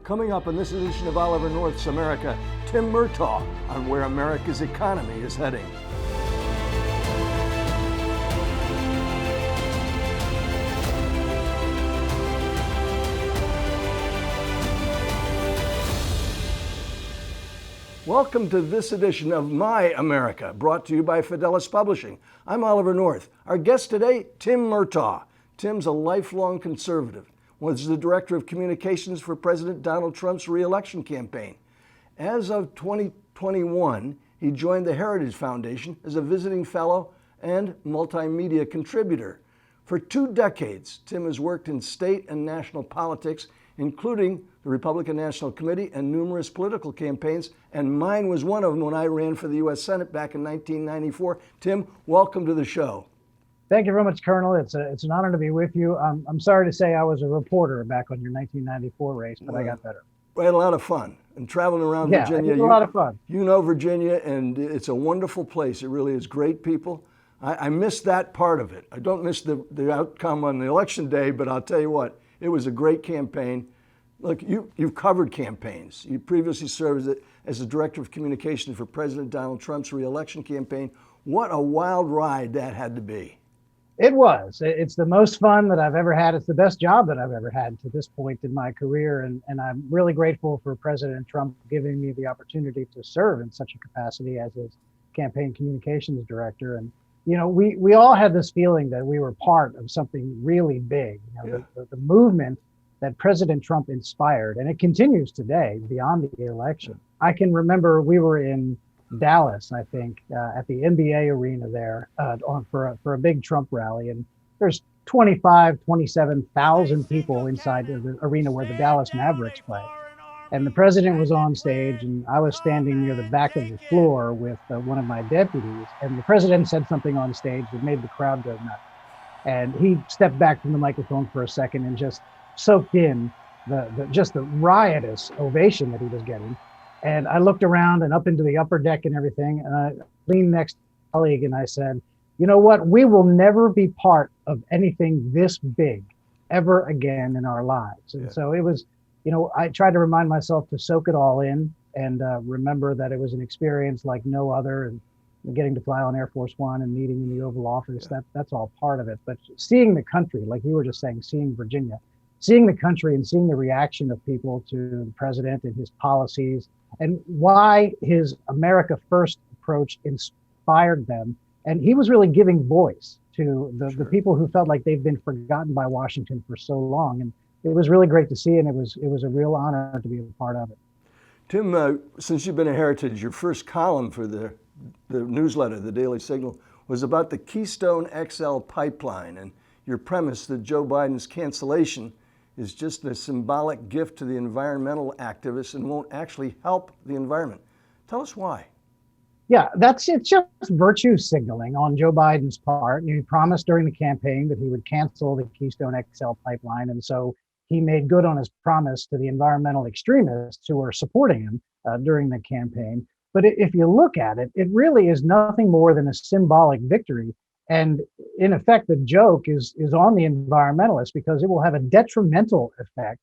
Coming up in this edition of Oliver North's America, Tim Murtaugh on where America's economy is heading. Welcome to this edition of My America, brought to you by Fidelis Publishing. I'm Oliver North. Our guest today, Tim Murtaugh. Tim's a lifelong conservative, was the director of communications for President Donald Trump's re-election campaign. As of 2021, he joined the Heritage Foundation as a visiting fellow and multimedia contributor. For 2 decades, Tim has worked in state and national politics, including the Republican National Committee and numerous political campaigns, and mine was one of them when I ran for the U.S. Senate back in 1994. Tim, welcome to the show. Thank you very much, Colonel. It's an honor to be with you. I'm sorry to say I was a reporter back on your 1994 race, but I got better. We had a lot of fun and traveling around Virginia. Yeah, it was a lot of fun. You know Virginia, and it's a wonderful place. It really is. Great people. I miss that part of it. I don't miss the outcome on the election day, but I'll tell you what, it was a great campaign. Look, you've covered campaigns. You previously served as the director of communications for President Donald Trump's re-election campaign. What a wild ride that had to be. It was. It's the most fun that I've ever had. It's the best job that I've ever had to this point in my career. And I'm really grateful for President Trump giving me the opportunity to serve in such a capacity as his campaign communications director. And, you know, we all had this feeling that we were part of something really big. You know, the movement that President Trump inspired, and it continues today beyond the election. I can remember we were in Dallas, I think, at the NBA arena there for a big Trump rally. And there's 27,000 people inside the arena where the Dallas Mavericks play. And the president was on stage, and I was standing near the back of the floor with one of my deputies. And the president said something on stage that made the crowd go nuts. And he stepped back from the microphone for a second and just soaked in the riotous ovation that he was getting. And I looked around and up into the upper deck and everything, and I leaned next to a colleague and I said, you know what, we will never be part of anything this big ever again in our lives. And so it was, you know, I tried to remind myself to soak it all in and remember that it was an experience like no other, and getting to fly on Air Force One and meeting in the Oval Office, that's all part of it. But seeing the country, like you were just saying, seeing Virginia, seeing the country and seeing the reaction of people to the president and his policies, and why his America First approach inspired them. And he was really giving voice to the people who felt like they've been forgotten by Washington for so long. And it was really great to see, and it was a real honor to be a part of it. Tim, since you've been at Heritage, your first column for the newsletter, the Daily Signal, was about the Keystone XL pipeline, and your premise that Joe Biden's cancellation is just a symbolic gift to the environmental activists and won't actually help the environment. Tell us why. Yeah, it's just virtue signaling on Joe Biden's part. He promised during the campaign that he would cancel the Keystone XL pipeline. And so he made good on his promise to the environmental extremists who were supporting him during the campaign. But if you look at it, it really is nothing more than a symbolic victory. And in effect, the joke is on the environmentalists, because it will have a detrimental effect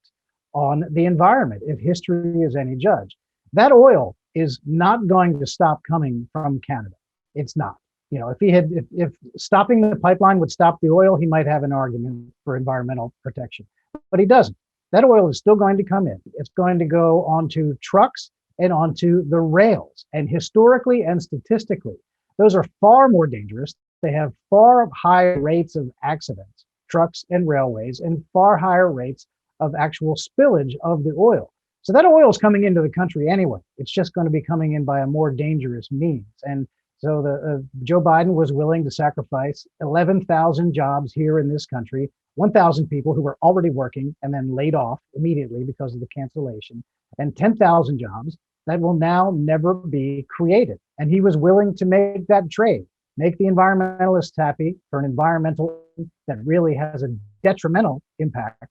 on the environment if history is any judge. That oil is not going to stop coming from Canada. It's not. You know, if stopping the pipeline would stop the oil, he might have an argument for environmental protection, but he doesn't. That oil is still going to come in. It's going to go onto trucks and onto the rails. And historically and statistically, those are far more dangerous. They have far higher rates of accidents, trucks and railways, and far higher rates of actual spillage of the oil. So that oil is coming into the country anyway. It's just going to be coming in by a more dangerous means. And so Joe Biden was willing to sacrifice 11,000 jobs here in this country, 1,000 people who were already working and then laid off immediately because of the cancellation, and 10,000 jobs that will now never be created. And he was willing to make that trade, make the environmentalists happy for an environmental that really has a detrimental impact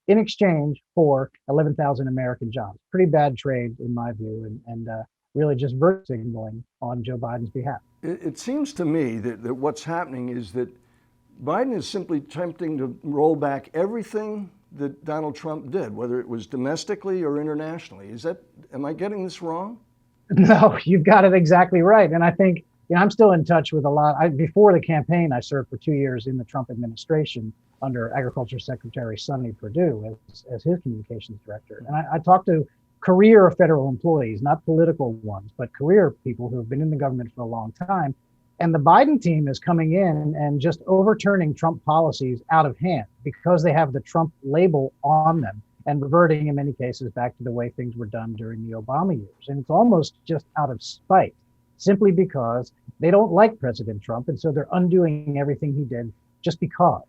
in exchange for 11,000 American jobs. Pretty bad trade in my view, and really just virtue signaling on Joe Biden's behalf. It seems to me that what's happening is that Biden is simply attempting to roll back everything that Donald Trump did, whether it was domestically or internationally. Am I getting this wrong? No, you've got it exactly right. And I think, I'm still in touch with a lot. Before the campaign, I served for 2 years in the Trump administration under Agriculture Secretary Sonny Perdue as his communications director. And I talked to career federal employees, not political ones, but career people who have been in the government for a long time. And the Biden team is coming in and just overturning Trump policies out of hand because they have the Trump label on them and reverting in many cases back to the way things were done during the Obama years. And it's almost just out of spite, simply because they don't like President Trump. And so they're undoing everything he did just because.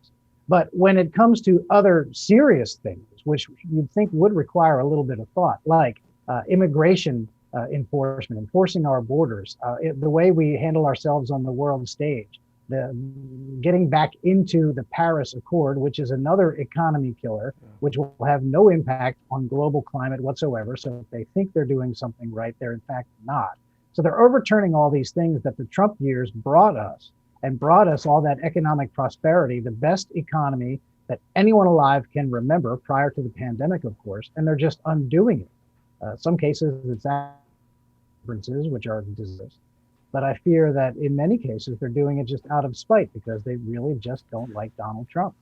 But when it comes to other serious things, which you'd think would require a little bit of thought, like immigration enforcement, enforcing our borders, the way we handle ourselves on the world stage, getting back into the Paris Accord, which is another economy killer, which will have no impact on global climate whatsoever. So if they think they're doing something right, they're in fact not. So they're overturning all these things that the Trump years brought us, and brought us all that economic prosperity, the best economy that anyone alive can remember prior to the pandemic, of course, and they're just undoing it. Some cases it's differences, which are disastrous. But I fear that in many cases, they're doing it just out of spite because they really just don't like Donald Trump.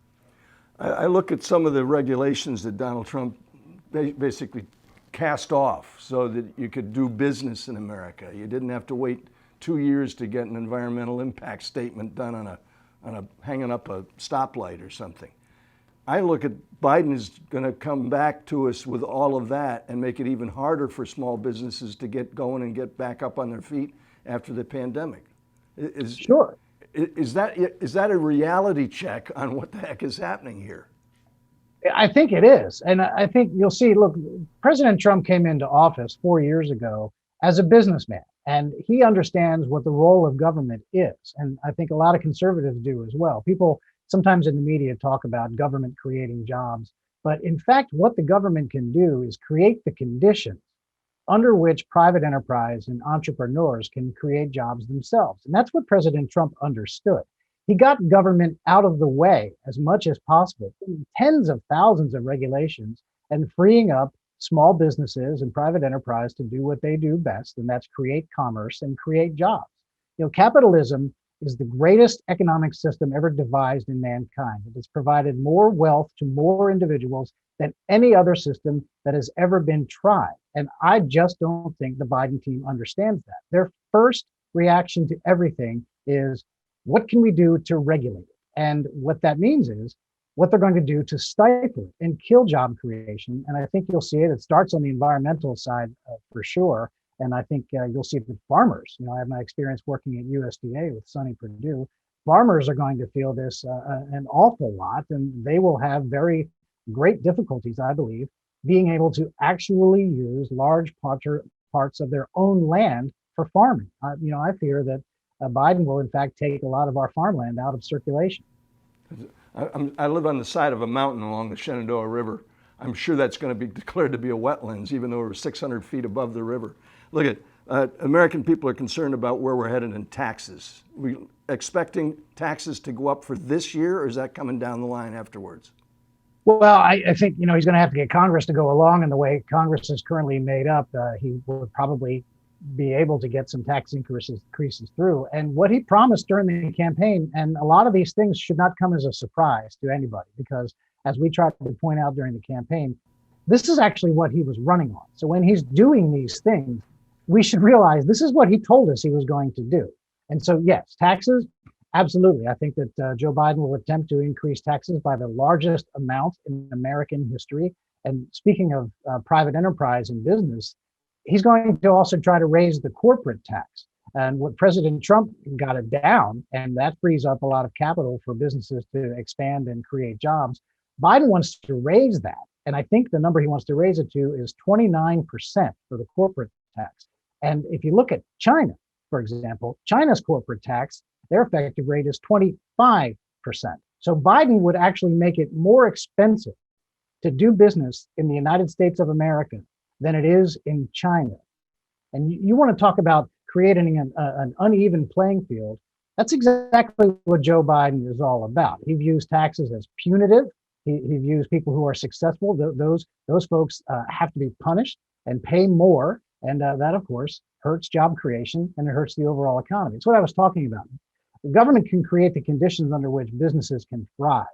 I look at some of the regulations that Donald Trump basically cast off so that you could do business in America. You didn't have to wait 2 years to get an environmental impact statement done on a hanging up a stoplight or something. I look at Biden is going to come back to us with all of that and make it even harder for small businesses to get going and get back up on their feet after the pandemic. Sure. Is that a reality check on what the heck is happening here? I think it is. And I think you'll see, look, President Trump came into office 4 years ago as a businessman, and he understands what the role of government is. And I think a lot of conservatives do as well. People sometimes in the media talk about government creating jobs, but in fact, what the government can do is create the conditions under which private enterprise and entrepreneurs can create jobs themselves. And that's what President Trump understood. He got government out of the way as much as possible, tens of thousands of regulations, and freeing up small businesses and private enterprise to do what they do best, and that's create commerce and create jobs. Capitalism is the greatest economic system ever devised in mankind. It has provided more wealth to more individuals than any other system that has ever been tried. And I just don't think the Biden team understands that. Their first reaction to everything is, what can we do to regulate it? And what that means is what they're going to do to stifle it and kill job creation. And I think you'll see it. It starts on the environmental side for sure. And I think you'll see it with farmers. I have my experience working at USDA with Sonny Perdue. Farmers are going to feel this an awful lot, and they will have very great difficulties, I believe, being able to actually use large parts of their own land for farming. I fear that Biden will, in fact, take a lot of our farmland out of circulation. I live on the side of a mountain along the Shenandoah River. I'm sure that's going to be declared to be a wetlands, even though we're 600 feet above the river. Look at American people are concerned about where we're headed in taxes. We expecting taxes to go up for this year, or is that coming down the line afterwards? Well, I think he's going to have to get Congress to go along, and the way Congress is currently made up, he will probably be able to get some tax increases through. And what he promised during the campaign, and a lot of these things should not come as a surprise to anybody, because as we tried to point out during the campaign, this is actually what he was running on. So when he's doing these things, we should realize this is what he told us he was going to do. And so, yes, taxes, absolutely. I think that Joe Biden will attempt to increase taxes by the largest amount in American history. And speaking of private enterprise and business, he's going to also try to raise the corporate tax. And what President Trump got it down, and that frees up a lot of capital for businesses to expand and create jobs. Biden wants to raise that. And I think the number he wants to raise it to is 29% for the corporate tax. And if you look at China, for example, China's corporate tax, their effective rate is 25%. So Biden would actually make it more expensive to do business in the United States of America than it is in China. And you want to talk about creating an uneven playing field. That's exactly what Joe Biden is all about. He views taxes as punitive, He views people who are successful, those folks have to be punished and pay more. And that, of course, hurts job creation and it hurts the overall economy. It's what I was talking about. The government can create the conditions under which businesses can thrive.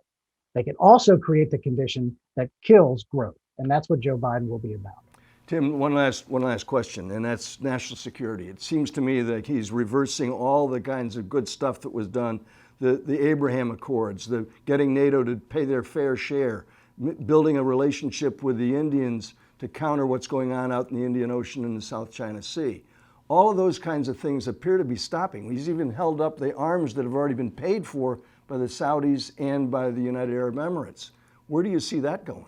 They can also create the condition that kills growth. And that's what Joe Biden will be about. Tim, one last question, and that's national security. It seems to me that he's reversing all the kinds of good stuff that was done, the Abraham Accords, the getting NATO to pay their fair share, building a relationship with the Indians to counter what's going on out in the Indian Ocean and the South China Sea. All of those kinds of things appear to be stopping. He's even held up the arms that have already been paid for by the Saudis and by the United Arab Emirates. Where do you see that going?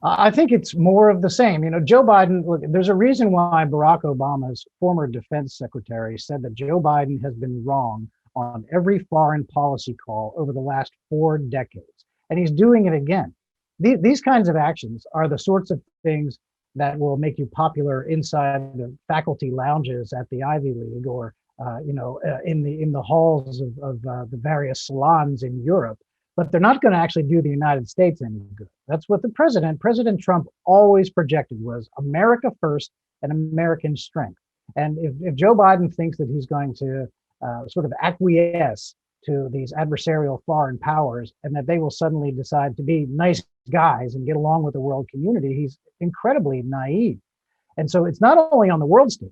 I think it's more of the same. Joe Biden, look, there's a reason why Barack Obama's former defense secretary said that Joe Biden has been wrong on every foreign policy call over the last 4 decades. And he's doing it again. These kinds of actions are the sorts of things that will make you popular inside the faculty lounges at the Ivy League or in the halls of the various salons in Europe. But they're not going to actually do the United States any good. That's what President Trump always projected was America first and American strength. And if Joe Biden thinks that he's going to sort of acquiesce to these adversarial foreign powers and that they will suddenly decide to be nice guys and get along with the world community, he's incredibly naive. And so it's not only on the world stage,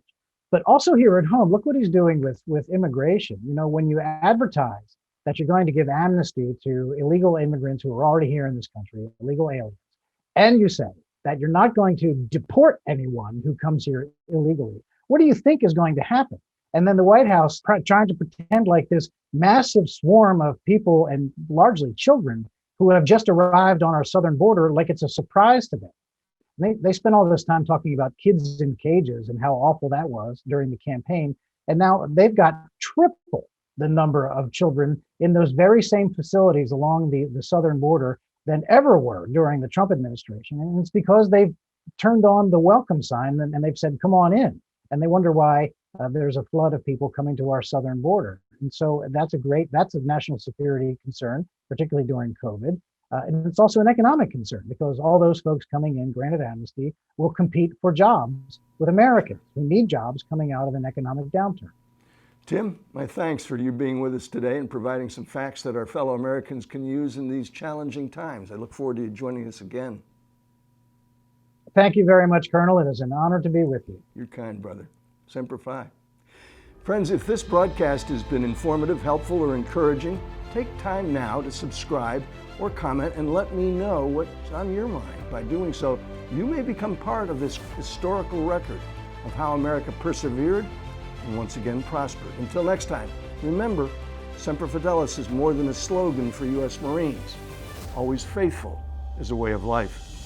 but also here at home. Look what he's doing with immigration. When you advertise that you're going to give amnesty to illegal immigrants who are already here in this country, illegal aliens, and you say that you're not going to deport anyone who comes here illegally, what do you think is going to happen? And then the White House trying to pretend like this massive swarm of people and largely children who have just arrived on our southern border, like it's a surprise to them. They spent all this time talking about kids in cages and how awful that was during the campaign. And now they've got triple the number of children in those very same facilities along the southern border than ever were during the Trump administration. And it's because they've turned on the welcome sign and they've said, come on in. And they wonder why there's a flood of people coming to our southern border. And so that's a national security concern, particularly during COVID. And it's also an economic concern because all those folks coming in, granted amnesty, will compete for jobs with Americans who need jobs coming out of an economic downturn. Tim, my thanks for you being with us today and providing some facts that our fellow Americans can use in these challenging times. I look forward to you joining us again. Thank you very much, Colonel. It is an honor to be with you. You're kind, brother. Semper Fi. Friends, if this broadcast has been informative, helpful, or encouraging, take time now to subscribe or comment and let me know what's on your mind. By doing so, you may become part of this historical record of how America persevered and once again prospered. Until next time, remember, Semper Fidelis is more than a slogan for U.S. Marines. Always faithful is a way of life.